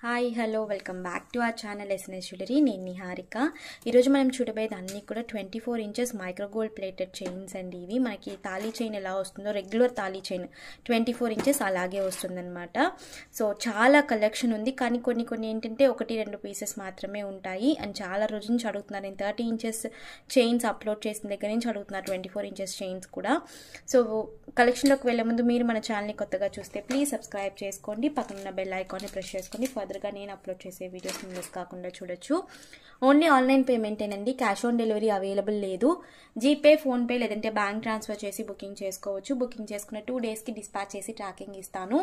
Hi hello welcome back to our channel SNS jewellery. నేను నిహారిక. ఈరోజు మనం చూడబోయేది అన్నీ కూడా 24 inches micro gold plated chains అండి. ఇవి మనకి తాళీ చైన్ ఎలా వస్తుందో రెగ్యులర్ తాళీ చైన్ 24 ఇంచెస్ అలాగే వస్తుందన్నమాట. సో చాలా కలెక్షన్ ఉంది, కానీ కొన్ని ఏంటంటే 1-2 పీసెస్ మాత్రమే ఉంటాయి. అండ్ చాలా రోజు నుంచి అడుగుతున్నారు. నేను 30 ఇంచెస్ చైన్స్ అప్లోడ్ చేసిన దగ్గర నుంచి అడుగుతున్నారు 24 ఇంచెస్ చైన్స్ కూడా. సో కలెక్షన్లోకి వెళ్ళే ముందు మీరు మన ఛానల్ని కొత్తగా చూస్తే ప్లీజ్ సబ్స్క్రైబ్ చేసుకోండి, పక్కన బెల్ ఐకాన్ని ప్రెస్ చేసుకోండి. ఫర్దర్గా నేను అప్లోడ్ చేసే వీడియోస్ మిస్ కాకుండా చూడొచ్చు. ఓన్లీ ఆన్లైన్ పేమెంటేనండి, క్యాష్ ఆన్ డెలివరీ అవైలబుల్ లేదు. జీపే, ఫోన్పే లేదంటే బ్యాంక్ ట్రాన్స్ఫర్ చేసి బుకింగ్ చేసుకోవచ్చు. బుకింగ్ చేసుకున్న 2 డేస్కి డిస్పాచ్ చేసి ట్రాకింగ్ ఇస్తాను.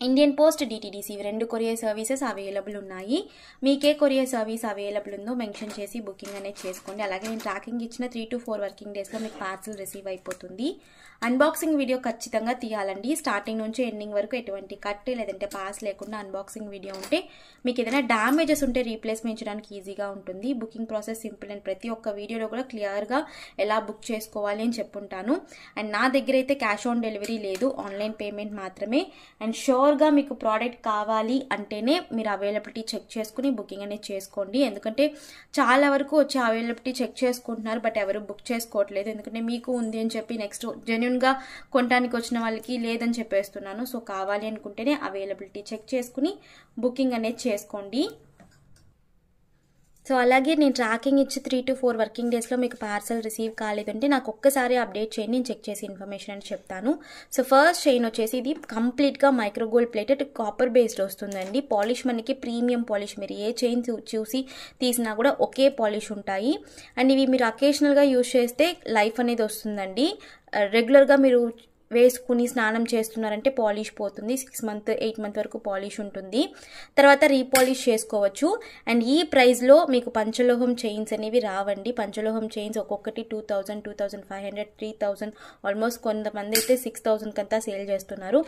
ఇండియన్ పోస్ట్, డిటిడిసి ఇవి 2 కొరియర్ సర్వీసెస్ అవైలబుల్ ఉన్నాయి. మీకే కొరియర్ సర్వీస్ అవైలబుల్ ఉందో మెన్షన్ చేసి బుకింగ్ అనేది చేసుకోండి. అలాగే నేను ట్రాకింగ్ ఇచ్చిన 3 to 4 వర్కింగ్ డేస్లో మీకు పార్సల్ రిసీవ్ అయిపోతుంది. అన్బాక్సింగ్ వీడియో ఖచ్చితంగా తీయాలండి. స్టార్టింగ్ నుంచి ఎండింగ్ వరకు ఎటువంటి కట్ లేదంటే పాస్ లేకుండా అన్బాక్సింగ్ వీడియో ఉంటే మీకు ఏదైనా డ్యామేజెస్ ఉంటే రీప్లేస్మెంట్ చేయడానికి ఈజీగా ఉంటుంది. బుకింగ్ ప్రాసెస్ సింపుల్ అండ్ ప్రతి ఒక్క వీడియోలో కూడా క్లియర్గా ఎలా బుక్ చేసుకోవాలి అని చెప్పుంటాను. అండ్ నా దగ్గర అయితే క్యాష్ ఆన్ డెలివరీ లేదు, ఆన్లైన్ పేమెంట్ మాత్రమే. అండ్ షూర్గా మీకు ప్రోడక్ట్ కావాలి అంటేనే మీరు అవైలబిలిటీ చెక్ చేసుకుని బుకింగ్ అనేది చేసుకోండి. ఎందుకంటే చాలా వరకు వచ్చి అవైలబిలిటీ చెక్ చేసుకుంటున్నారు, బట్ ఎవరు బుక్ చేసుకోవట్లేదు. ఎందుకంటే మీకు ఉంది అని చెప్పి నెక్స్ట్ జెన్యున్గా కొనడానికి వచ్చిన వాళ్ళకి లేదని చెప్పేస్తున్నాను. సో కావాలి అనుకుంటేనే అవైలబిలిటీ చెక్ చేసుకుని బుకింగ్ అనేది చేసుకోండి. సో అలాగే నేను ట్రాకింగ్ ఇచ్చి 3 to 4 వర్కింగ్ డేస్లో మీకు పార్సల్ రిసీవ్ కాలేదంటే నాకు ఒక్కసారి అప్డేట్ చేయండి, నేను చెక్ చేసి ఇన్ఫర్మేషన్ అని చెప్తాను. సో ఫస్ట్ చైన్ వచ్చేసి ఇది కంప్లీట్గా micro gold plated copper based వస్తుందండి. పాలిష్ మనకి ప్రీమియం పాలిష్, మీరు ఏ చైన్ చూసి తీసినా కూడా ఒకే పాలిష్ ఉంటాయి. అండ్ ఇవి మీరు అకేషనల్గా యూజ్ చేస్తే లైఫ్ అనేది వస్తుందండి. రెగ్యులర్గా మీరు వేసుకుని స్నానం చేస్తున్నారంటే పాలిష్ పోతుంది. 6 month 8 month వరకు పాలిష్ ఉంటుంది. తర్వాత రీపాలిష్ చేసుకోవచ్చు. అండ్ ఈ ప్రైస్లో మీకు పంచలోహం చైన్స్ అనేవి రావండి. పంచలోహం చైన్స్ ఒక్కొక్కటి 2000, 2500, 3000, ఆల్మోస్ట్ కొంతమంది అయితే 6000 కంతా సేల్ చేస్తున్నారు.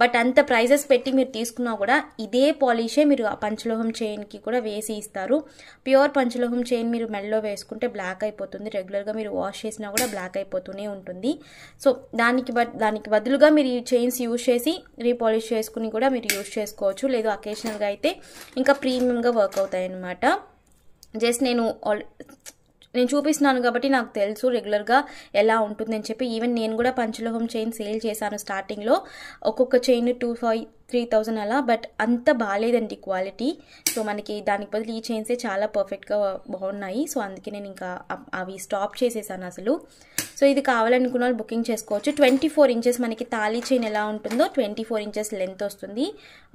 బట్ అంత ప్రైజెస్ పెట్టి మీరు తీసుకున్నా కూడా ఇదే పాలిషే మీరు ఆ పంచలోహం చైన్కి కూడా వేసి ఇస్తారు. ప్యూర్ పంచలోహం చైన్ మీరు మెడలో వేసుకుంటే బ్లాక్ అయిపోతుంది. రెగ్యులర్గా మీరు వాష్ చేసినా కూడా బ్లాక్ అయిపోతూనే ఉంటుంది. సో దానికి బదులుగా మీరు ఈ చైన్స్ యూజ్ చేసి రీపాలిష్ చేసుకుని కూడా మీరు యూజ్ చేసుకోవచ్చు. లేదు అకేషనల్గా అయితే ఇంకా ప్రీమియంగా వర్క్ అవుతాయి అన్నమాట. జస్ట్ నేను చూపిస్తున్నాను కాబట్టి నాకు తెలుసు రెగ్యులర్గా ఎలా ఉంటుందని చెప్పి. ఈవెన్ నేను కూడా పంచలోహం చైన్ సేల్ చేశాను స్టార్టింగ్లో, ఒక్కొక్క చైన్ 2,500, 3,000 అలా. బట్ అంత బాగాలేదండి క్వాలిటీ. సో మనకి దానికి బదులు ఈ చైన్సే చాలా పర్ఫెక్ట్గా బాగున్నాయి. సో అందుకే నేను ఇంకా అవి స్టాప్ చేసేసాను అసలు. సో ఇది కావాలనుకున్న వాళ్ళు బుకింగ్ చేసుకోవచ్చు. 24 ఇంచెస్ మనకి తాళీ చైన్ ఎలా ఉంటుందో 24 ఇంచెస్ లెంత్ వస్తుంది.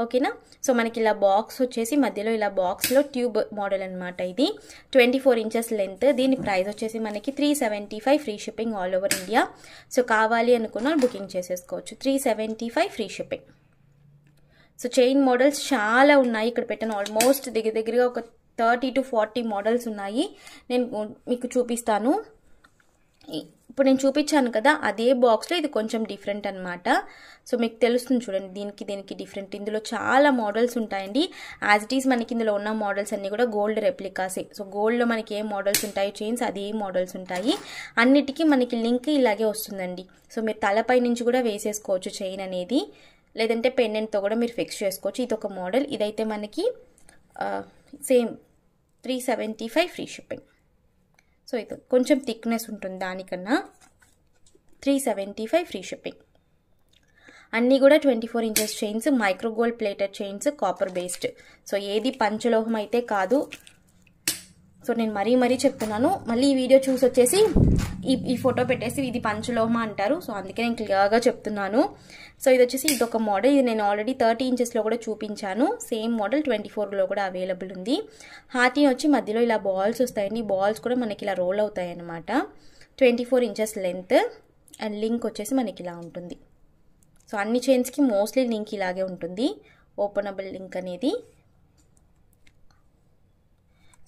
ఓకేనా. సో మనకి ఇలా బాక్స్ వచ్చేసి మధ్యలో ఇలా బాక్స్లో ట్యూబ్ మోడల్ అనమాట. ఇది 24 ఇంచెస్ లెంత్. దీని ప్రైస్ వచ్చేసి మనకి 375 free shipping all over India. So కావాలి అనుకున్న వాళ్ళు బుకింగ్ చేసేసుకోవచ్చు. 375 free shipping. So chain models చాలా ఉన్నాయి ఇక్కడ పెట్టాను. ఆల్మోస్ట్ దగ్గరగా ఒక 30 to 40 మోడల్స్ ఉన్నాయి. నేను మీకు చూపిస్తాను. ఇప్పుడు నేను చూపించాను కదా అదే బాక్స్లో ఇది కొంచెం డిఫరెంట్ అనమాట. సో మీకు తెలుస్తుంది చూడండి, దీనికి డిఫరెంట్. ఇందులో చాలా మోడల్స్ ఉంటాయండి. యాజ్ ఇట్ ఈస్ మనకి ఇందులో ఉన్న మోడల్స్ అన్నీ కూడా గోల్డ్ రెప్లికాసే. సో గోల్డ్లో మనకి ఏ మోడల్స్ ఉంటాయి చైన్స్ అదే మోడల్స్ ఉంటాయి. అన్నిటికీ మనకి లింక్ ఇలాగే వస్తుందండి. సో మీరు తలపై నుంచి కూడా వేసేసుకోవచ్చు చైన్ అనేది, లేదంటే పెండెంట్తో కూడా మీరు ఫిక్స్ చేసుకోవచ్చు. ఇది ఒక మోడల్. ఇదైతే మనకి సేమ్ 375 ఫ్రీ షిప్పింగ్. సో ఇది కొంచెం థిక్నెస్ ఉంటుంది దానికన్నా. 375 ఫ్రీ షిప్పింగ్. అన్నీ కూడా 24 inches chains, micro gold plated chains, copper based. So ఏది పంచలోహం అయితే కాదు. సో నేను మరీ చెప్తున్నాను. మళ్ళీ ఈ వీడియో చూసి వచ్చేసి ఈ ఫోటో పెట్టేసి ఇది పంచలోహం అంటారు. సో అందుకే నేను క్లియర్గా చెప్తున్నాను. సో ఇది వచ్చేసి ఇదొక మోడల్. ఇది నేను ఆల్రెడీ 30 ఇంచెస్లో కూడా చూపించాను. సేమ్ మోడల్ 24లో కూడా అవైలబుల్ ఉంది. హార్టీ వచ్చి మధ్యలో ఇలా బాల్స్ వస్తాయండి. బాల్స్ కూడా మనకి ఇలా రోల్ అవుతాయి అన్నమాట. 24 ఇంచెస్ లెంత్. అండ్ లింక్ వచ్చేసి మనకి ఇలా ఉంటుంది. సో అన్ని చైన్స్కి మోస్ట్లీ లింక్ ఇలాగే ఉంటుంది, ఓపెనబుల్ లింక్ అనేది.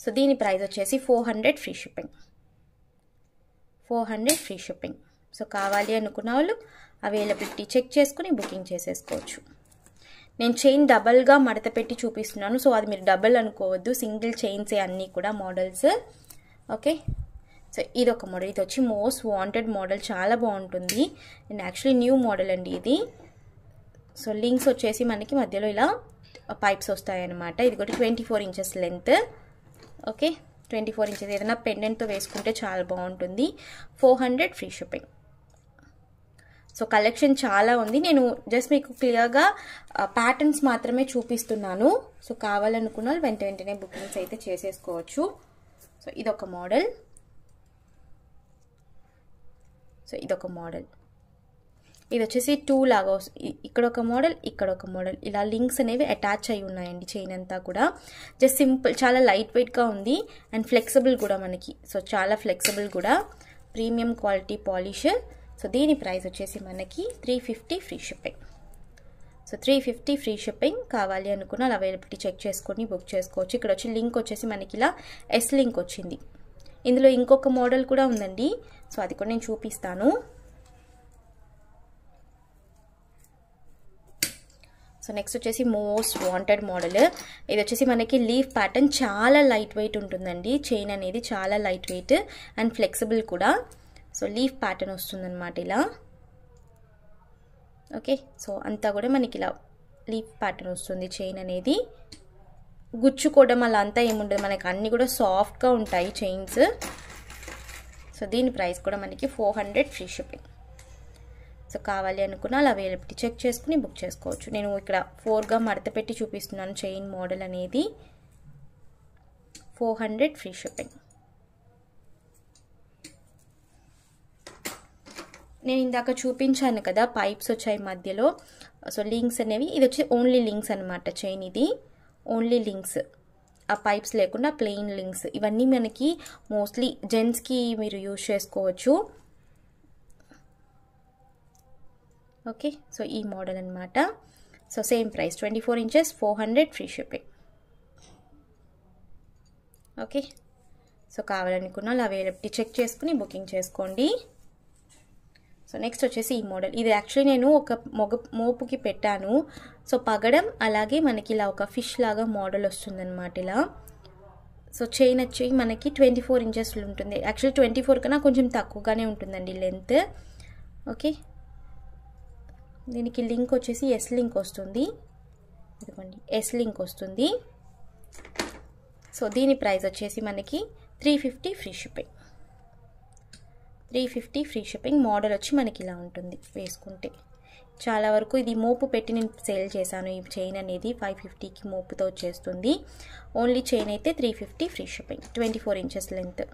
సో దీని ప్రైస్ వచ్చేసి 400 free shipping. 400 free shipping. So కావాలి అనుకున్న వాళ్ళు అవైలబిలిటీ చెక్ చేసుకుని బుకింగ్ చేసేసుకోవచ్చు. నేను చైన్ డబల్గా మడత పెట్టి చూపిస్తున్నాను. సో అది మీరు డబల్ అనుకోవద్దు, సింగిల్ చైన్సే అన్నీ కూడా మోడల్స్. ఓకే. సో ఇది ఒక మోడల్. ఇది వచ్చి మోస్ట్ వాంటెడ్ మోడల్, చాలా బాగుంటుంది. అండ్ యాక్చువల్లీ న్యూ మోడల్ అండి ఇది. సో లింక్స్ వచ్చేసి మనకి మధ్యలో ఇలా పైప్స్ వస్తాయి అన్నమాట. ఇది కూడా 24 ఇంచెస్ లెంత్. Okay, 24 inches. ఏదైనా పెండెంట్తో వేసుకుంటే చాలా బాగుంటుంది. 400 ఫ్రీ షిప్పింగ్. సో కలెక్షన్ చాలా ఉంది. నేను జస్ట్ మీకు క్లియర్గా ప్యాటర్న్స్ మాత్రమే చూపిస్తున్నాను. సో కావాలనుకున్న వాళ్ళు వెంటనే బుకింగ్స్ అయితే చేసేసుకోవచ్చు. సో ఇదొక మోడల్. ఇది వచ్చేసి 2 లాగా ఇక్కడ ఒక మోడల్, ఇక్కడ ఒక మోడల్. ఇలా లింక్స్ అనేవి అటాచ్ అయి ఉన్నాయండి చైన్ అంతా కూడా. జస్ట్ సింపుల్, చాలా లైట్ వెయిట్గా ఉంది అండ్ ఫ్లెక్సిబుల్ కూడా మనకి. సో చాలా ఫ్లెక్సిబుల్ కూడా, ప్రీమియం క్వాలిటీ పాలిష్. సో దీని ప్రైస్ వచ్చేసి మనకి 350 free shipping. So 350 free shipping. కావాలి అనుకున్న అలా అవైలబిలిటీ చెక్ చేసుకొని బుక్ చేసుకోవచ్చు. ఇక్కడ వచ్చి లింక్ వచ్చేసి మనకి ఇలా ఎస్ లింక్ వచ్చింది. ఇందులో ఇంకొక మోడల్ కూడా ఉందండి. సో అది కూడా నేను చూపిస్తాను. సో నెక్స్ట్ వచ్చేసి మోస్ట్ వాంటెడ్ మోడల్. ఇది వచ్చేసి మనకి లీఫ్ ప్యాటర్న్. చాలా లైట్ వెయిట్ ఉంటుందండి చైన్ అనేది, చాలా లైట్ వెయిట్ అండ్ ఫ్లెక్సిబుల్ కూడా. సో లీఫ్ ప్యాటర్న్ వస్తుందన్నమాట ఇలా. ఓకే, సో అంతా కూడా మనకి ఇలా లీఫ్ ప్యాటర్న్ వస్తుంది చైన్ అనేది. గుచ్చుకోవడం అలా అంతా ఏముండదు, మనకి అన్నీ కూడా సాఫ్ట్గా ఉంటాయి చైన్స్. సో దీని ప్రైస్ కూడా మనకి 400 ఫ్రీ షిప్పింగ్. సో కావాలి అనుకున్న అలా అవైలబిలిటీ చెక్ చేసుకుని బుక్ చేసుకోవచ్చు. నేను ఇక్కడ 4గా మడత పెట్టి చూపిస్తున్నాను చైన్ మోడల్ అనేది. 400 ఫ్రీ షిప్పింగ్. నేను ఇందాక చూపించాను కదా పైప్స్ వచ్చాయి మధ్యలో. సో లింక్స్ అనేవి, ఇది వచ్చి ఓన్లీ లింక్స్ అనమాట చైన్. ఇది ఓన్లీ లింక్స్, ఆ పైప్స్ లేకుండా ప్లెయిన్ లింక్స్. ఇవన్నీ మనకి మోస్ట్లీ జెంట్స్కి మీరు యూజ్ చేసుకోవచ్చు. ఓకే, సో ఈ మోడల్ అనమాట. So same price 24 inches 400 free shipping. Okay, so కావాలనుకున్న వాళ్ళు అవైలబిలిటీ చెక్ చేసుకుని బుకింగ్ చేసుకోండి. సో నెక్స్ట్ వచ్చేసి ఈ మోడల్. ఇది యాక్చువల్లీ నేను ఒక మోపుకి పెట్టాను. సో పగడం, అలాగే మనకి ఇలా ఒక ఫిష్ లాగా మోడల్ వస్తుందన్నమాట ఇలా. సో చైన్ వచ్చి మనకి 24 ఇంచెస్లు ఉంటుంది. యాక్చువల్లీ 24 కన్నా కొంచెం తక్కువగానే ఉంటుందండి లెంత్. ఓకే, దీనికి లింక్ వచ్చేసి ఎస్ లింక్ వస్తుంది. ఇదిగోండి ఎస్ లింక్ వస్తుంది. సో దీని ప్రైస్ వచ్చేసి మనకి 350 free shipping. 350 free shipping. Model వచ్చి మనకి ఇలా ఉంటుంది వేసుకుంటే. చాలా వరకు ఇది మోపు పెట్టి నేను సేల్ చేశాను. ఈ చైన్ అనేది 550కి మోపుతో వచ్చేస్తుంది. ఓన్లీ చైన్ అయితే 350 ఫ్రీ షిప్పింగ్. 24 inches length.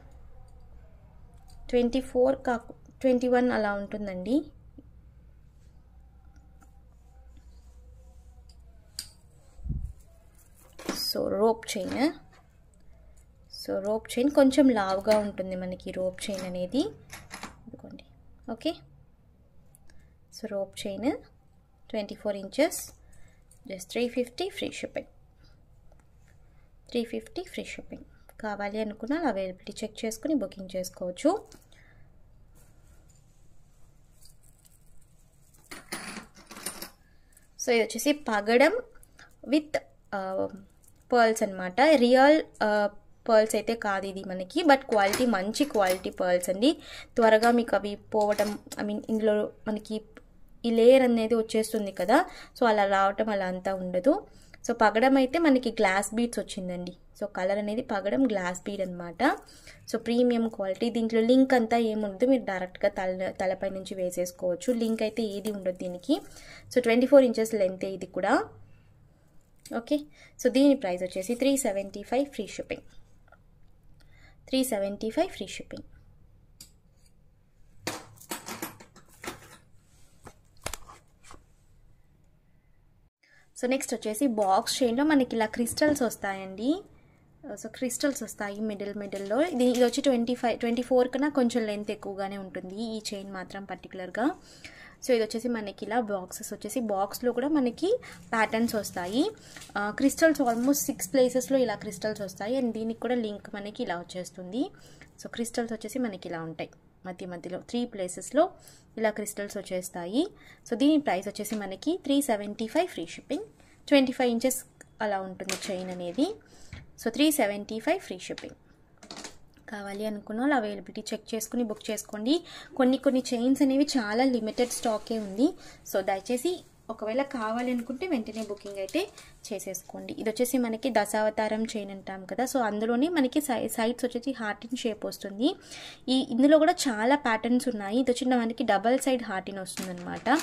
21 అలా ఉంటుందండి. So rope chain. So rope chain కొంచెం లావుగా ఉంటుంది మనకి రోప్ చైన్ అనేది. ఇదిగోండి. Okay, so rope chain 24 inches just 350 free shipping. 350 free shipping. కావాలి అనుకున్న అవైలబిలిటీ చెక్ చేసుకుని బుకింగ్ చేసుకోవచ్చు. సో ఇది వచ్చేసి పగడం విత్ పర్ల్స్ అనమాట. రియల్ పర్ల్స్ అయితే కాదు ఇది మనకి, బట్ క్వాలిటీ మంచి క్వాలిటీ పర్ల్స్ అండి. త్వరగా మీకు అవి పోవటం, ఇందులో మనకి ఈ లేయర్ అనేది వచ్చేస్తుంది కదా, సో అలా రావటం అలా అంతా ఉండదు. సో పగడం అయితే మనకి గ్లాస్ బీడ్స్ వచ్చిందండి. సో కలర్ అనేది పగడం గ్లాస్ బీడ్ అనమాట. So premium quality. దీంట్లో లింక్ అంతా ఏముండదు, మీరు డైరెక్ట్గా తలపై నుంచి వేసేసుకోవచ్చు. లింక్ అయితే ఏది ఉండదు దీనికి. సో 24 ఇంచెస్ లెంత్ ఇది కూడా. ఓకే, సో దీని ప్రైస్ వచ్చేసి 375 free shipping. 375 free shipping. So next వచ్చేసి బాక్స్ చైన్లో మనకి ఇలా క్రిస్టల్స్ వస్తాయండి. సో క్రిస్టల్స్ వస్తాయి మిడిల్లో. ఇది వచ్చి 24 కన్నా కొంచెం లెంత్ ఎక్కువగానే ఉంటుంది ఈ చైన్ మాత్రం పర్టికులర్గా. సో ఇది వచ్చేసి మనకి ఇలా బాక్సెస్ వచ్చేసి, బాక్స్లో కూడా మనకి ప్యాటర్న్స్ వస్తాయి. క్రిస్టల్స్ ఆల్మోస్ట్ 6 ప్లేసెస్లో ఇలా క్రిస్టల్స్ వస్తాయి. అండ్ దీనికి కూడా లింక్ మనకి ఇలా వచ్చేస్తుంది. సో క్రిస్టల్స్ వచ్చేసి మనకి ఇలా ఉంటాయి మధ్యలో 3 ప్లేసెస్లో ఇలా క్రిస్టల్స్ వచ్చేస్తాయి. సో దీని ప్రైస్ వచ్చేసి మనకి 375 ఫ్రీ షిప్పింగ్. 25 ఇంచెస్ అలా ఉంటుంది చైన్ అనేది. So 375 free shipping. కావాలి అనుకున్న వాళ్ళు అవైలబిలిటీ చెక్ చేసుకుని బుక్ చేసుకోండి. కొన్ని చైన్స్ అనేవి చాలా లిమిటెడ్ స్టాకే ఉంది. సో దయచేసి ఒకవేళ కావాలి అనుకుంటే వెంటనే బుకింగ్ అయితే చేసేసుకోండి. ఇది వచ్చేసి మనకి దశావతారం చైన్ అంటాం కదా, సో అందులోనే మనకి సైడ్స్ వచ్చేసి హార్ట్ ఇన్ షేప్ వస్తుంది. ఇందులో కూడా చాలా ప్యాటర్న్స్ ఉన్నాయి. ఇది వచ్చి మనకి డబల్ సైడ్ హార్ట్ ఇన్ వస్తుంది అనమాట.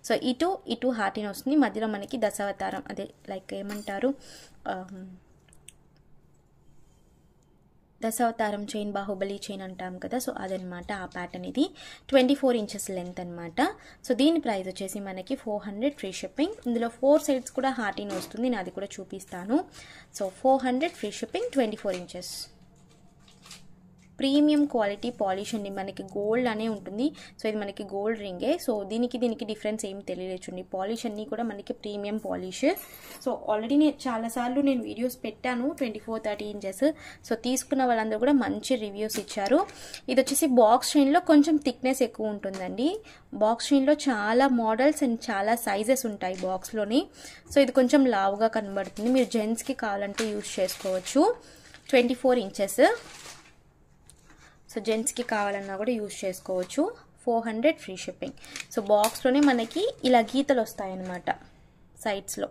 సో ఇటు హార్ట్ ఇన్ వస్తుంది, మధ్యలో మనకి దశావతారం అదే లైక్ ఏమంటారు దశావతారం చైన్, బాహుబలి చైన్ అంటాం కదా, సో అదనమాట ఆ ప్యాటర్న్. ఇది 24 ఇంచెస్ లెంత్ అనమాట. సో దీని ప్రైస్ వచ్చేసి మనకి 400 ఫ్రీ షిప్పింగ్. ఇందులో 4 సైడ్స్ కూడా హార్ట్ ఇన్ వస్తుంది, నేను అది కూడా చూపిస్తాను. So 400 free shipping, 24 inches. Premium quality polish అండి, మనకి గోల్డ్ అనే ఉంటుంది. సో ఇది మనకి గోల్డ్ రింగే. సో దీనికి డిఫరెన్స్ ఏం తెలియలేచండి. పాలిష్ అన్నీ కూడా మనకి ప్రీమియం పాలిష్. సో ఆల్రెడీ నేను చాలాసార్లు వీడియోస్ పెట్టాను 24-30 ఇంచెస్. సో తీసుకున్న వాళ్ళందరూ కూడా మంచి రివ్యూస్ ఇచ్చారు. ఇది వచ్చేసి బాక్స్ చైన్లో కొంచెం థిక్నెస్ ఎక్కువ ఉంటుందండి. బాక్స్ చైన్లో చాలా మోడల్స్ అండ్ చాలా సైజెస్ ఉంటాయి బాక్స్లోని. సో ఇది కొంచెం లావుగా కనబడుతుంది, మీరు జెంట్స్కి కావాలంటే యూజ్ చేసుకోవచ్చు. 24 ఇంచెస్. సో జెంట్స్కి కావాలన్నా కూడా యూజ్ చేసుకోవచ్చు. 400 ఫ్రీ షిప్పింగ్. సో బాక్స్లోనే మనకి ఇలా గీతలు వస్తాయన్నమాట సైడ్స్లో.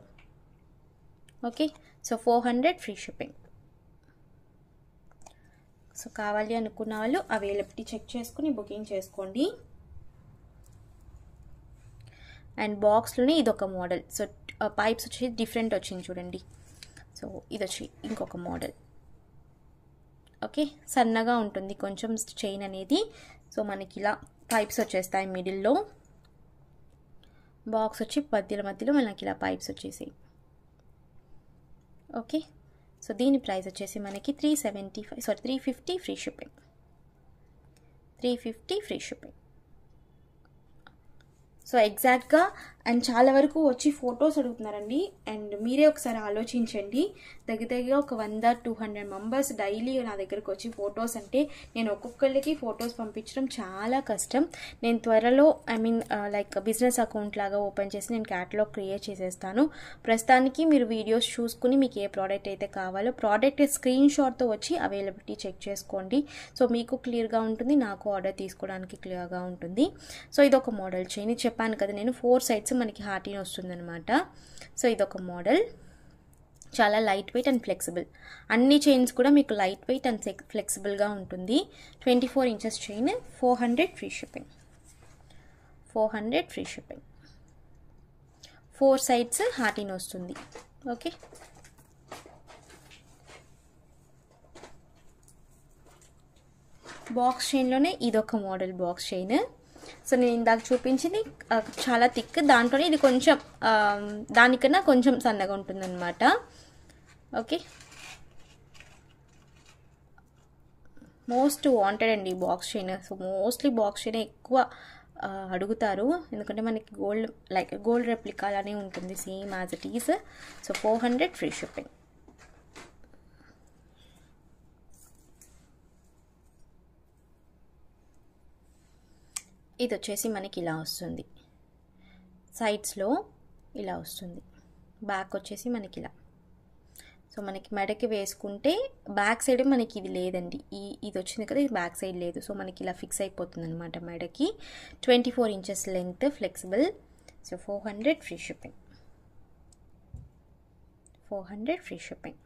Okay, so 400 free shipping. So కావాలి అనుకున్న వాళ్ళు అవైలబిలిటీ చెక్ చేసుకుని బుకింగ్ చేసుకోండి. అండ్ బాక్స్లోనే ఇదొక మోడల్. సో పైప్స్ వచ్చి డిఫరెంట్ వచ్చింది చూడండి. సో ఇది వచ్చి ఇంకొక మోడల్. ఓకే, సన్నగా ఉంటుంది కొంచెం చైన్ అనేది. సో మనకి ఇలా పైప్స్ వచ్చేస్తాయి మిడిల్లో. బాక్స్ వచ్చి మధ్యలో మనకి ఇలా పైప్స్ వచ్చేసాయి. ఓకే, సో దీని ప్రైస్ వచ్చేసి మనకి 350 free shipping. 350 free shipping. So ఎగ్జాక్ట్గా అండ్ చాలా వరకు వచ్చి ఫొటోస్ అడుగుతున్నారండి. అండ్ మీరే ఒకసారి ఆలోచించండి, దగ్గర ఒక 100-200 మెంబర్స్ డైలీ నా దగ్గరకు వచ్చి ఫొటోస్ అంటే నేను ఒక్కొక్కరికి ఫొటోస్ పంపించడం చాలా కష్టం. నేను త్వరలో లైక్ బిజినెస్ అకౌంట్ లాగా ఓపెన్ చేసి నేను క్యాటలాగ్ క్రియేట్ చేసేస్తాను. ప్రస్తుతానికి మీరు వీడియోస్ చూసుకుని మీకు ఏ ప్రోడక్ట్ అయితే కావాలో ప్రోడక్ట్ స్క్రీన్ షాట్తో వచ్చి అవైలబిలిటీ చెక్ చేసుకోండి. సో మీకు క్లియర్గా ఉంటుంది, నాకు ఆర్డర్ తీసుకోవడానికి క్లియర్గా ఉంటుంది. సో ఇదొక మోడల్ చైన్, చెప్పాను కదా నేను 4 సైడ్స్ మనకి హార్ట్ ఇన్ వస్తుందన్నమాట. సో ఇదొక మోడల్, చాలా లైట్ వెయిట్ అండ్ ఫ్లెక్సిబుల్. అన్ని చైన్స్ కూడా మీకు లైట్ వెయిట్ అండ్ ఫ్లెక్సిబుల్గా ఉంటుంది. 24 inches chain, 400 free shipping. 400 free shipping. 4 sides heart in వస్తుంది. ఓకే, బాక్స్ చైన్లోనే ఇదొక మోడల్ బాక్స్ చైన్. సో నేను ఇందాక చూపించింది చాలా థిక్, దాంట్లోనే ఇది కొంచెం దానికన్నా కొంచెం సన్నగా ఉంటుందన్నమాట. ఓకే, మోస్ట్ వాంటెడ్ అండి box chain. So mostly box chain ఎక్కువ అడుగుతారు, ఎందుకంటే మనకి గోల్డ్ రెప్లికా అలానే ఉంటుంది same as it is. So 400 free shipping. ఇది వచ్చేసి మనకి ఇలా వస్తుంది, సైడ్స్లో ఇలా వస్తుంది, బ్యాక్ వచ్చేసి మనకి ఇలా. సో మనకి మెడకి వేసుకుంటే బ్యాక్ సైడ్ మనకి ఇది లేదండి, ఇది వచ్చింది కదా, ఇది బ్యాక్ సైడ్ లేదు. సో మనకి ఇలా ఫిక్స్ అయిపోతుంది అనమాట మెడకి. 24 inches length, flexible. So 400 free shipping. 400 free shipping.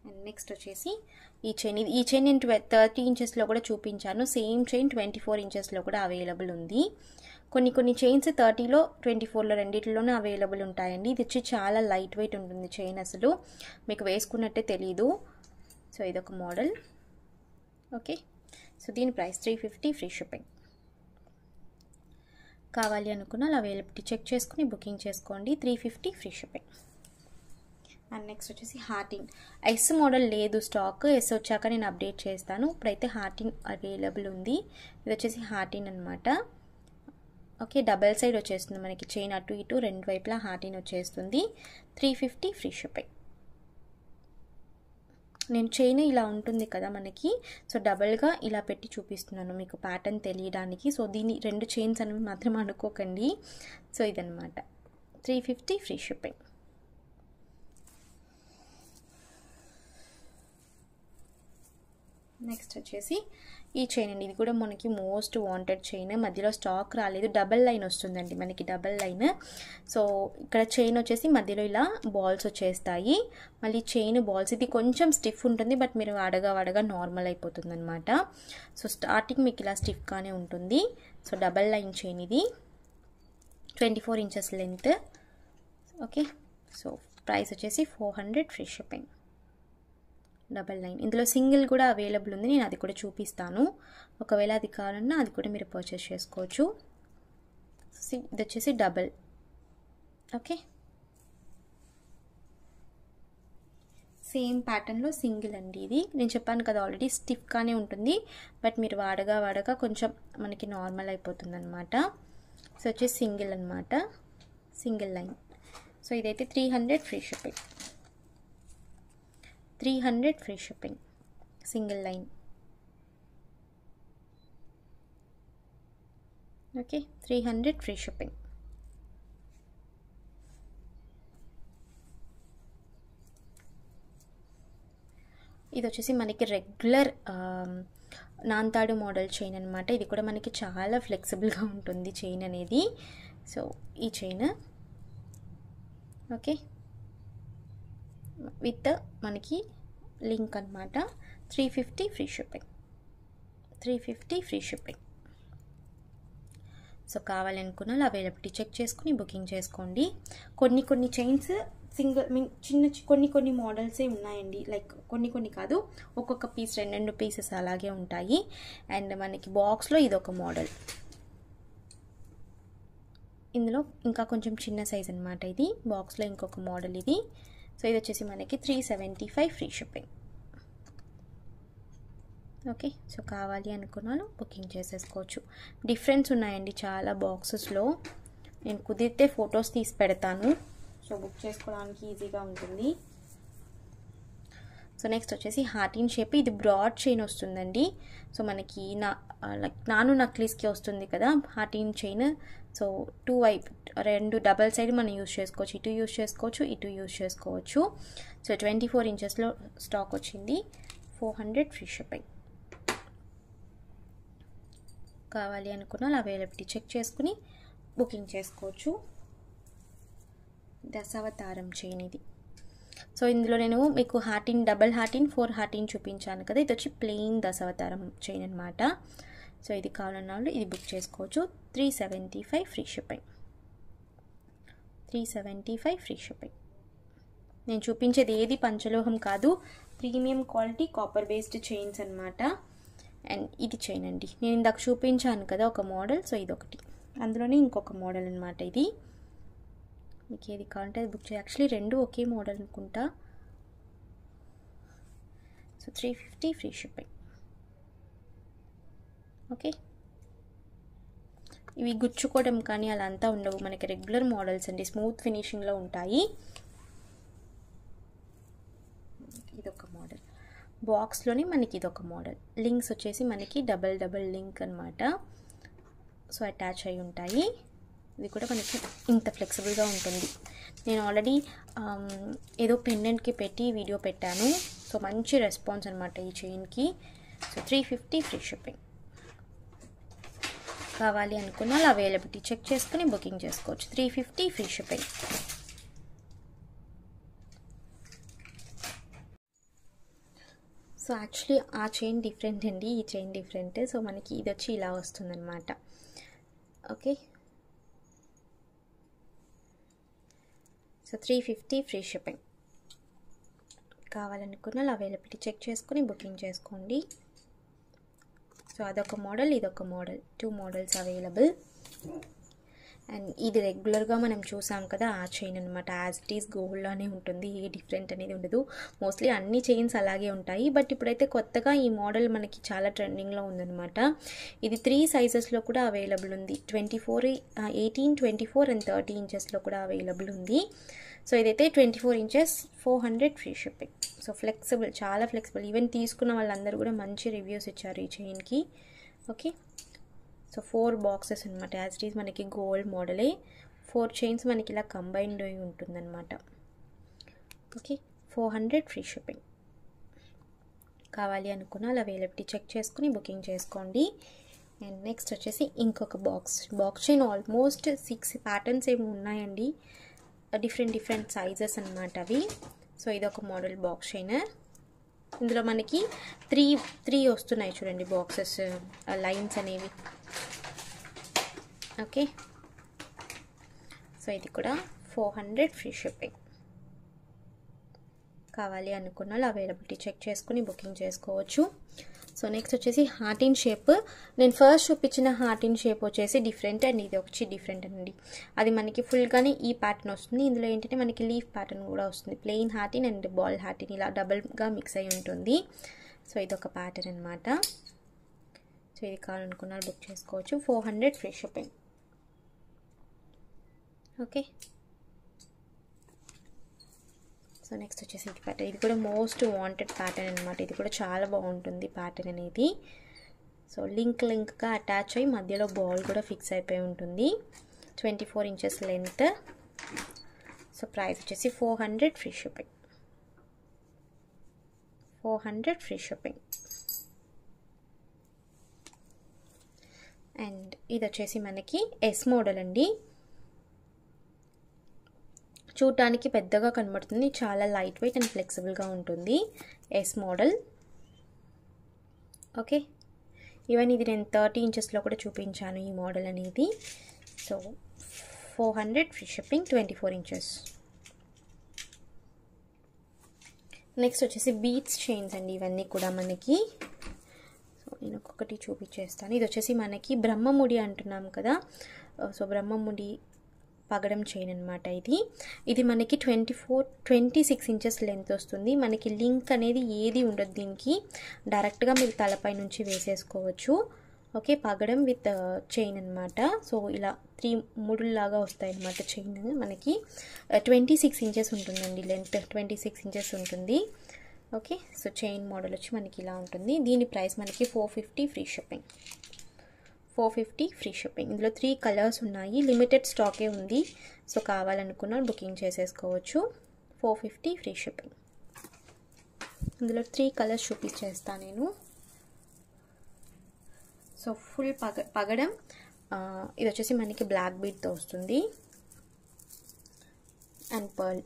And next వచ్చేసి ఈ చైన్ నేను 30 ఇంచెస్లో కూడా చూపించాను. సేమ్ చైన్ 24 ఇంచెస్లో కూడా అవైలబుల్ ఉంది. కొన్ని చైన్స్ 30లో 24లో రెండిట్లోనే అవైలబుల్ ఉంటాయండి. ఇది వచ్చి చాలా లైట్ వెయిట్ ఉంటుంది చైన్, అసలు మీకు వేసుకున్నట్టే తెలీదు. సో ఇదొక మోడల్. ఓకే, సో దీని ప్రైస్ 350 ఫ్రీ షిప్పింగ్. కావాలి అనుకున్న అవైలబిలిటీ చెక్ చేసుకుని బుకింగ్ చేసుకోండి. 350 ఫ్రీ షిప్పింగ్. అండ్ నెక్స్ట్ వచ్చేసి హార్టింగ్. ఎస్ మోడల్ లేదు స్టాక్, ఎస్ వచ్చాక నేను అప్డేట్ చేస్తాను. ఇప్పుడైతే హార్టింగ్ అవైలబుల్ ఉంది. ఇది వచ్చేసి హార్టింగ్ అనమాట. ఓకే, డబల్ సైడ్ వచ్చేస్తుంది మనకి చైన్, అటు ఇటు రెండు వైపులా హార్టింగ్ వచ్చేస్తుంది. 350 ఫ్రీ షిప్పింగ్. నేను చైన్ ఇలా ఉంటుంది కదా మనకి, సో డబల్గా ఇలా పెట్టి చూపిస్తున్నాను మీకు ప్యాటర్న్ తెలియడానికి. సో దీని రెండు చైన్స్ అనేవి మాత్రం అనుకోకండి. సో ఇదనమాట 350 ఫ్రీ షిప్పింగ్. నెక్స్ట్ వచ్చేసి ఈ చైన్ అండి, ఇది కూడా మనకి మోస్ట్ వాంటెడ్ చైన్. మధ్యలో స్టాక్ రాలేదు, డబల్ లైన్ వస్తుందండి మనకి, డబల్ లైన్. సో ఇక్కడ చైన్ వచ్చేసి మధ్యలో ఇలా బాల్స్ వచ్చేస్తాయి. మళ్ళీ చైన్ బాల్స్ ఇది కొంచెం స్టిఫ్ ఉంటుంది, బట్ మీరు వాడగా నార్మల్ అయిపోతుంది అనమాట. సో స్టార్టింగ్ మీకు ఇలా స్టిఫ్గానే ఉంటుంది. సో డబల్ లైన్ చైన్ ఇది, 24 inches length. Okay, so price వచ్చేసి 400 ఫ్రీ షిప్పింగ్. డబల్ లైన్, ఇందులో సింగిల్ కూడా అవైలబుల్ ఉంది, నేను అది కూడా చూపిస్తాను. ఒకవేళ అది కావాలన్నా అది కూడా మీరు పర్చేస్ చేసుకోవచ్చు. ఇది వచ్చేసి డబల్. ఓకే, సేమ్ ప్యాటర్న్లో సింగిల్ అండి. ఇది నేను చెప్పాను కదా ఆల్రెడీ స్టిఫ్గానే ఉంటుంది, బట్ మీరు వాడగా కొంచెం మనకి నార్మల్ అయిపోతుంది అనమాట. సో వచ్చేసి సింగిల్ అనమాట, సింగిల్ లైన్. సో ఇదైతే 300 free shipping. 300 free shipping, single line. Okay, 300 free shipping. ఇది వచ్చేసి మనకి రెగ్యులర్ నాంతాడు మోడల్ చైన్ అనమాట. ఇది కూడా మనకి చాలా ఫ్లెక్సిబుల్గా ఉంటుంది చైన్ అనేది. సో ఈ చైన్ ఓకే, విత్ మనకి లింక్ అనమాట. 350 free shipping. 350 free shipping. So కావాలనుకున్న అవైలబిలిటీ చెక్ చేసుకుని బుకింగ్ చేసుకోండి. కొన్ని చైన్స్ సింగిల్ కొన్ని మోడల్సే ఉన్నాయండి. లైక్ కొన్ని కాదు, ఒక్కొక్క పీస్ 2 పీసెస్ అలాగే ఉంటాయి. అండ్ మనకి బాక్స్లో ఇదొక మోడల్, ఇందులో ఇంకా కొంచెం చిన్న సైజ్ అనమాట. ఇది బాక్స్లో ఇంకొక మోడల్ ఇది. సో ఇది వచ్చేసి మనకి 375 ఫ్రీ షిప్పింగ్. ఓకే, సో కావాలి అనుకున్న వాళ్ళు బుకింగ్ చేసేసుకోవచ్చు. డిఫరెన్స్ ఉన్నాయండి చాలా బాక్సెస్లో, నేను కుదిరితే ఫొటోస్ తీసి పెడతాను, సో బుక్ చేసుకోవడానికి ఈజీగా ఉంటుంది. సో నెక్స్ట్ వచ్చేసి హార్ట్ ఇన్ షేప్. ఇది బ్రాడ్ చైన్ వస్తుందండి. సో మనకి నాను నక్లీస్కి వస్తుంది కదా హార్ట్ ఇన్ చైన్. సో 2 వైపు 2 డబల్ సైడ్ మనం యూజ్ చేసుకోవచ్చు, ఇటు యూజ్ చేసుకోవచ్చు, ఇటు యూజ్ చేసుకోవచ్చు. సో 24 ఇంచెస్లో స్టాక్ వచ్చింది. 400 ఫ్రీ షిప్పింగ్. కావాలి అనుకున్న అవైలబిలిటీ చెక్ చేసుకుని బుకింగ్ చేసుకోవచ్చు. దశావతారం చైన్ ఇది. సో ఇందులో నేను మీకు double heart in 4 heart in చూపించాను కదా, ఇది వచ్చి ప్లెయిన్ దశావతారం చైన్ అనమాట. సో ఇది కావాలన్న వాళ్ళు ఇది బుక్ చేసుకోవచ్చు. 375 ఫ్రీ షిప్పింగ్. 375 free shipping. నేను చూపించేది ఏది పంచలోహం కాదు, premium quality copper based chains అనమాట. అండ్ ఇది చైన్ అండి, నేను ఇందాక చూపించాను కదా ఒక మోడల్. సో ఇది ఒకటి, అందులోనే ఇంకొక మోడల్ అనమాట. ఇది మీకు ఏది కావాలంటే అది బుక్ చేయాలి. యాక్చువల్లీ 2 ఒకే మోడల్ అనుకుంటా. So 350 free shipping. ఓకే, ఇవి గుచ్చుకోవడం కానీ అలా అంతా ఉండవు, మనకి రెగ్యులర్ మోడల్స్ అండి, స్మూత్ ఫినిషింగ్లో ఉంటాయి. ఇదొక మోడల్, బాక్స్లోనే మనకి ఇదొక మోడల్. లింక్స్ వచ్చేసి మనకి డబల్ లింక్ అనమాట. సో అటాచ్ అయి ఉంటాయి. ఇది కూడా మనకి ఇంత ఫ్లెక్సిబుల్గా ఉంటుంది. నేను ఆల్రెడీ ఏదో పెండెంట్కి పెట్టి వీడియో పెట్టాను. సో మంచి రెస్పాన్స్ అనమాట ఈ చైన్కి. So 350 free shipping. కావాలి అనుకున్న అవైలబిలిటీ చెక్ చేసుకుని బుకింగ్ చేసుకోవచ్చు. 350 ఫ్రీ షిప్పింగ్. సో యాక్చువల్లీ ఆ చైన్ డిఫరెంట్ అండి, ఈ చైన్ డిఫరెంట్. సో మనకి ఇది వచ్చి ఇలా వస్తుందన్నమాట. Okay, so 350 free shipping. కావాలనుకున్న అవైలబిలిటీ చెక్ చేసుకుని బుకింగ్ చేసుకోండి. సో అదొక మోడల్, ఇదొక మోడల్, 2 మోడల్స్ అవైలబుల్. అండ్ ఇది రెగ్యులర్గా మనం చూసాం కదా ఆ చైన్ అనమాట. యాజ్ ఇట్ ఈస్ గోల్డ్లోనే ఉంటుంది, ఏ డిఫరెంట్ అనేది ఉండదు. మోస్ట్లీ అన్ని చైన్స్ అలాగే ఉంటాయి. బట్ ఇప్పుడైతే కొత్తగా ఈ మోడల్ మనకి చాలా ట్రెండింగ్లో ఉందన్నమాట. ఇది 3 సైజెస్లో కూడా అవైలబుల్ ఉంది. 24, 18, 24 అండ్ 30 ఇంచెస్లో కూడా అవైలబుల్ ఉంది. సో ఇదైతే 24 inches, 400 free shipping. So flexible, చాలా ఫ్లెక్సిబుల్. ఈవెన్ తీసుకున్న వాళ్ళందరూ కూడా మంచి రివ్యూస్ ఇచ్చారు ఈ చైన్కి. ఓకే, సో 4 బాక్సెస్ అనమాట. యాజ్ ఇట్ ఈస్ మనకి గోల్డ్ మోడలే, 4 చైన్స్ మనకి ఇలా కంబైన్డ్ అయి ఉంటుందన్నమాట. Okay, 400 free shipping. కావాలి అనుకున్న అలా అవైలబిలిటీ చెక్ చేసుకుని బుకింగ్ చేసుకోండి. అండ్ నెక్స్ట్ వచ్చేసి ఇంకొక బాక్స్ చైన్ ఆల్మోస్ట్ 6 ప్యాటర్న్స్ ఏమి ఉన్నాయండి, డిఫరెంట్ సైజెస్ అన్నమాట అవి. సో ఇదొక మోడల్ బాక్స్ చైన్. ఇందులో మనకి త్రీ వస్తున్నాయి చూడండి బాక్సెస్, లైన్స్ అనేవి. ఓకే, సో ఇది కూడా 400 ఫ్రీ షిప్పింగ్. కావాలి అనుకున్న వాళ్ళు అవైలబిలిటీ చెక్ చేసుకుని బుకింగ్ చేసుకోవచ్చు. సో నెక్స్ట్ వచ్చేసి హార్ట్ ఇన్ షేప్. నేను ఫస్ట్ చూపించిన హార్ట్ ఇన్ షేప్ వచ్చేసి డిఫరెంట్ అండ్ ఇది వచ్చి డిఫరెంట్ అండి. అది మనకి ఫుల్గానే ఈ ప్యాటర్న్ వస్తుంది. ఇందులో ఏంటంటే మనకి లీఫ్ ప్యాటర్న్ కూడా వస్తుంది. Plain heart in and ball heart in ఇలా డబుల్గా మిక్స్ అయి ఉంటుంది. సో ఇదొక ప్యాటర్న్ అనమాట. సో ఇది కావాలనుకున్నారు బుక్ చేసుకోవచ్చు. 400 free shipping. Okay, so next వచ్చేసి ఇది ప్యాటర్న్. ఇది కూడా మోస్ట్ వాంటెడ్ ప్యాటర్న్ అనమాట. ఇది కూడా చాలా బాగుంటుంది ప్యాటర్న్ అనేది. సో లింక్గా అటాచ్ అయ్యి మధ్యలో బాల్ కూడా ఫిక్స్ అయిపోయి ఉంటుంది. 24 ఇంచెస్ లెంత్. సో ప్రైస్ వచ్చేసి 400 free shipping. 400 free shipping. And ఇది వచ్చేసి మనకి ఎస్ మోడల్ అండి. చూడటానికి పెద్దగా కనబడుతుంది, చాలా లైట్ వెయిట్ అండ్ ఫ్లెక్సిబుల్గా ఉంటుంది. Yes model. ఓకే, ఈవెన్ ఇది నేను 30 ఇంచెస్లో కూడా చూపించాను ఈ మోడల్ అనేది. So 400 free shipping, 24 inches. Next వచ్చేసి బీట్స్ చైన్స్ అండి ఇవన్నీ కూడా మనకి. సో నేను ఒక్కొక్కటి చూపించేస్తాను. ఇది వచ్చేసి మనకి బ్రహ్మముడి అంటున్నాం కదా, సో బ్రహ్మముడి పగడం చైన్ అనమాట. ఇది మనకి 26 ఇంచెస్ లెంత్ వస్తుంది. మనకి లింక్ అనేది ఏది ఉండదు దీనికి, డైరెక్ట్గా మీరు తలపై నుంచి వేసేసుకోవచ్చు. ఓకే, పగడం విత్ చైన్ అనమాట. సో ఇలా 3 ముడుల్లాగా వస్తాయి అనమాట. చైన్ మనకి 26 ఇంచెస్ ఉంటుందండి లెంత్, 26 ఇంచెస్ ఉంటుంది. ఓకే, సో చైన్ మోడల్ వచ్చి మనకి ఇలా ఉంటుంది. దీని ప్రైస్ మనకి 450 ఫ్రీ షిప్పింగ్. 450 free shipping. ఇందులో 3 కలర్స్ ఉన్నాయి, లిమిటెడ్ స్టాకే ఉంది. సో కావాలనుకున్న బుకింగ్ చేసేసుకోవచ్చు. 450 ఫ్రీ షిప్పింగ్. ఇందులో 3 కలర్స్ చూపించేస్తాను నేను. సో ఫుల్ పగడం. ఇది వచ్చేసి మనకి బ్లాక్ బీడ్తో వస్తుంది అండ్ పర్ల్.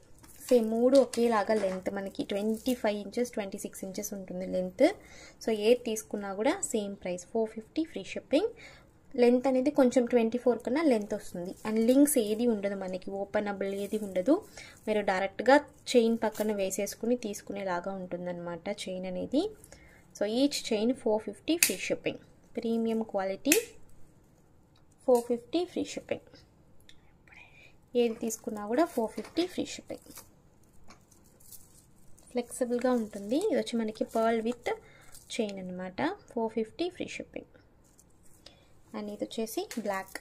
సేమ్ 3 ఒకేలాగా లెంత్ మనకి 25 ఇంచెస్ 26 ఇంచెస్ ఉంటుంది లెంత్. సో ఏది తీసుకున్నా కూడా same price 450 free shipping. Length అనేది కొంచెం 24 కన్నా లెంత్ వస్తుంది. అండ్ లింక్స్ ఏది ఉండదు మనకి, ఓపెనబుల్ ఏది ఉండదు. మీరు డైరెక్ట్గా చైన్ పక్కన వేసేసుకుని తీసుకునేలాగా ఉంటుందన్నమాట చైన్ అనేది. So each chain 450 free shipping. Premium quality, 450 free shipping. ఏది తీసుకున్నా కూడా 450 ఫ్రీ షిప్పింగ్. ఫ్లెక్సిబుల్గా ఉంటుంది. ఇది వచ్చి మనకి పర్ల్ విత్ చైన్ అనమాట. 450 ఫ్రీ షిప్పింగ్. అండ్ ఇది వచ్చేసి black,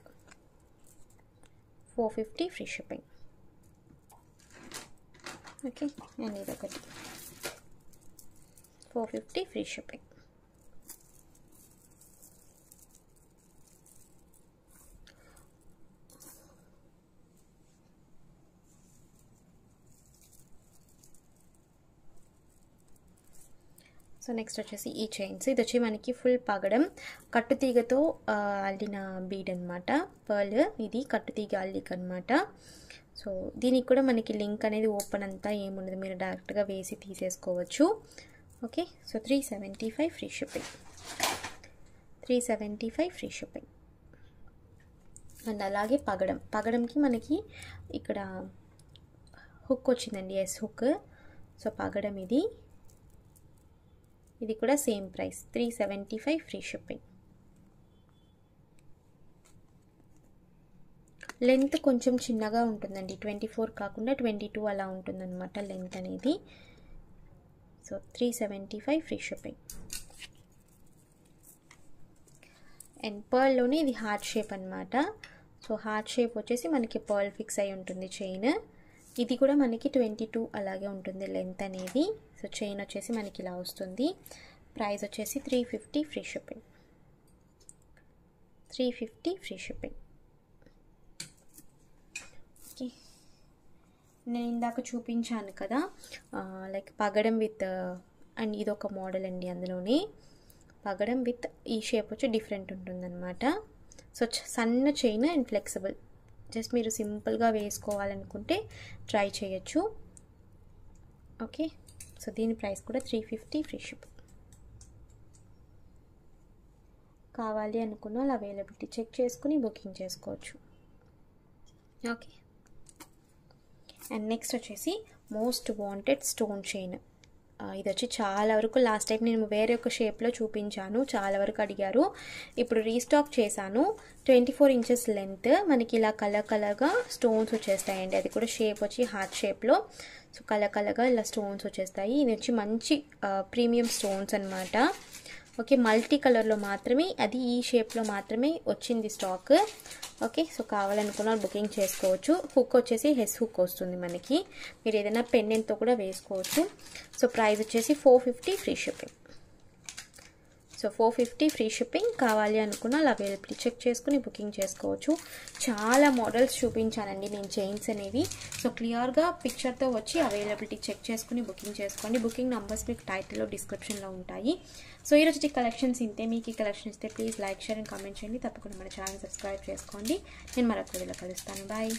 450 free shipping. Okay, and ఇది ఒకటి 450 ఫ్రీ షిప్పింగ్. సో నెక్స్ట్ వచ్చేసి ఈ చైన్స్. ఇది వచ్చి మనకి ఫుల్ పగడం, కట్టుతీగతో అల్లిన బీడ్ అనమాట. పర్ల్ ఇది కట్టుతీగ అల్లిక అనమాట. సో దీనికి కూడా మనకి లింక్ అనేది ఓపెన్ అంతా ఏముండదు, మీరు డైరెక్ట్గా వేసి తీసేసుకోవచ్చు. Okay, so 375 free shipping. 375 free shipping. And అలాగే పగడంకి మనకి ఇక్కడ హుక్ వచ్చిందండి, ఎస్ హుక్. సో పగడం ఇది కూడా same price 375 free shipping. Length కొంచెం చిన్నగా ఉంటుందండి, 24 కాకుండా 22 అలా ఉంటుందన్నమాట లెంత్ అనేది. So 375 free shipping. అండ్ పర్ల్లోనే ఇది హార్ట్ షేప్ అనమాట. సో హార్ట్ షేప్ వచ్చేసి మనకి పర్ల్ ఫిక్స్ అయి ఉంటుంది చైన్. ఇది కూడా మనకి 22 అలాగే ఉంటుంది లెంత్ అనేది. సో చైన్ వచ్చేసి మనకి ఇలా వస్తుంది. ప్రైస్ వచ్చేసి 350 free shipping. 350 free shipping. Okay, నేను ఇందాక చూపించాను కదా లైక్ పగడం విత్ అండ్ ఇదొక మోడల్ అండి. అందులోనే పగడం విత్ ఈ షేప్ వచ్చి డిఫరెంట్ ఉంటుందన్నమాట. సో సన్న చైన్ అండ్ ఫ్లెక్సిబుల్, జస్ట్ మీరు సింపుల్గా వేసుకోవాలనుకుంటే ట్రై చేయొచ్చు. ఓకే, సో దీని ప్రైస్ కూడా 350 ఫ్రీ షిప్. కావాలి అనుకున్న వాళ్ళు అవైలబిలిటీ చెక్ చేసుకుని బుకింగ్ చేసుకోవచ్చు. ఓకే, అండ్ నెక్స్ట్ వచ్చేసి మోస్ట్ వాంటెడ్ స్టోన్ చైన్. ఇది వచ్చి చాలా వరకు లాస్ట్ టైం నేను వేరే ఒక షేప్లో చూపించాను, చాలా వరకు అడిగారు. ఇప్పుడు రీస్టాక్ చేశాను. 24 ఇంచెస్ లెంత్, మనకి ఇలా కలర్గా స్టోన్స్ వచ్చేస్తాయండి. అది కూడా షేప్ వచ్చి హార్ట్ షేప్లో. సో కలర్గా ఇలా స్టోన్స్ వచ్చేస్తాయి. ఇది వచ్చి మంచి ప్రీమియం స్టోన్స్ అనమాట. ఓకే, మల్టీ కలర్లో మాత్రమే, అది ఈ షేప్లో మాత్రమే వచ్చింది స్టాక్. ఓకే, సో కావాలనుకున్న బుకింగ్ చేసుకోవచ్చు. హుక్ వచ్చేసి హెస్ హుక్ వస్తుంది మనకి, మీరు ఏదైనా పెండెంట్తో కూడా వేసుకోవచ్చు. సో ప్రైస్ వచ్చేసి 450 free shipping. So 450 free shipping. కావాలి అనుకున్న అవైలబిలిటీ చెక్ చేసుకుని బుకింగ్ చేసుకోవచ్చు. చాలా మోడల్స్ చూపించానండి నేను చైన్స్ అనేవి. సో క్లియర్గా పిక్చర్తో వచ్చి అవైలబిలిటీ చెక్ చేసుకుని బుకింగ్ చేసుకోండి. బుకింగ్ నంబర్స్ మీకు టైటిల్లో డిస్క్రిప్షన్లో ఉంటాయి. సో ఈరోజు కలెక్షన్స్ ఇంతే. మీకు ఈ కలెక్షన్ ఇస్తే please like, share and comment చేయండి. తప్పకుండా మన ఛానల్ సబ్స్క్రైబ్ చేసుకోండి. నేను మరొక వీడియోలో కలుస్తాను. బాయ్.